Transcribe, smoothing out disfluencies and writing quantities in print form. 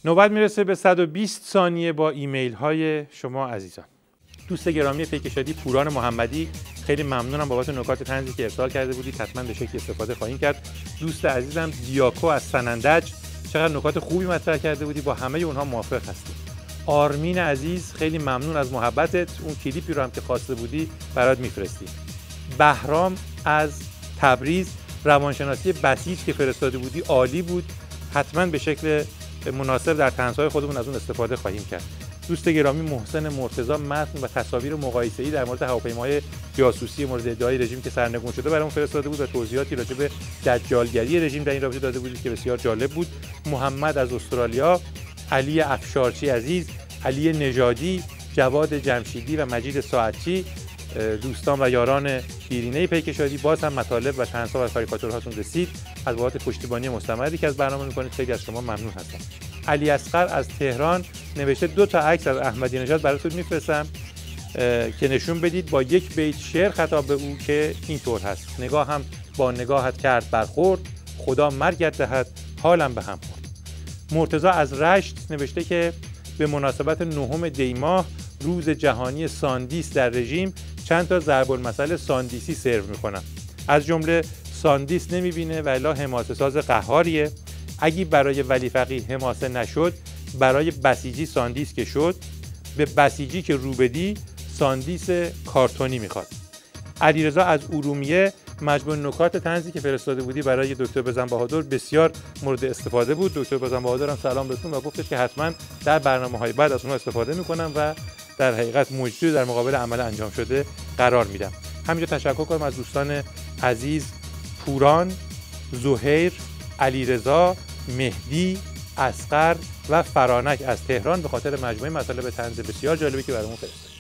نوبت میرسه به 120 ثانیه با ایمیل های شما عزیزان. دوست گرامی پیکشادی پوران محمدی، خیلی ممنونم بابت نکات طنزی که ارسال کرده بودید، حتما به شکلی استفاده خواهیم کرد. دوست عزیزم دیاکو از سنندج، چقدر نکات خوبی مطرح کرده بودی، با همه اونها موافق هستیم. آرمین عزیز، خیلی ممنون از محبتت، اون کلیپی رو هم که خواسته بودی برات میفرستیم. بهرام از تبریز، روانشناسی بسیج که فرستاده بودی عالی بود، حتما به شکل مناسب در طنزهای خودمون از اون استفاده خواهیم کرد. دوست گرامی محسن مرتضی، متن و تصاویر مقایسه‌ای در مورد هواپیماهای جاسوسی مورد ادعای رژیم که سرنگون شده برامون فرستاده بود و توضیحاتی راجع به دجالگری رژیم در این رابطه داده بودید که بسیار جالب بود. محمد از استرالیا، علی افشارچی عزیز، علی نژادی، جواد جمشیدی و مجید ساعتچی، دوستان و یاران دیرینه پیکشادی، باز هم مطالب و طنزها و کاریکاتورهاتون رسید. از بابت پشتیبانی مستمری که از برنامه می‌کنید خیلی از شما ممنون هستم. علی اصغر از تهران نوشته 2 تا عکس از احمدی نژاد براتون میفرستم که نشون بدید با یک بیت شعر خطاب به او که اینطور هست: نگاه هم با نگاهت کرد برخورد، خدا مرگت دهد حالم به هم خورد. مرتضی از رشت نوشته که به مناسبت 9 دی ماه روز جهانی ساندیس در رژیم چند تا ضرب المثل ساندیسی سرو میکنم. از جمله ساندیس نمیبینه و الا حماسه ساز قهاریه. اگه برای ولی فقیه حماسه نشد، برای بسیجی ساندیس که شد، به بسیجی که رو بدی ساندیس کارتونی میخواد. علیرضا از ارومیه، مجموع نکات طنزی که فرستاده بودی برای دکتر بزن بهادر بسیار مورد استفاده بود. دکتر بزن بهادر هم سلام رسون و گفتش که حتما در برنامه‌های بعد از اونها استفاده میکنم و در حقیقت موجودی در مقابل عمل انجام شده قرار میدم. همینجا تشکر کنم از دوستان عزیز پوران، زهیر، علیرضا، مهدی، اصغر و فرانک از تهران به خاطر مجموعه مطالب طنز بسیار جالبی که برامون فرستادید.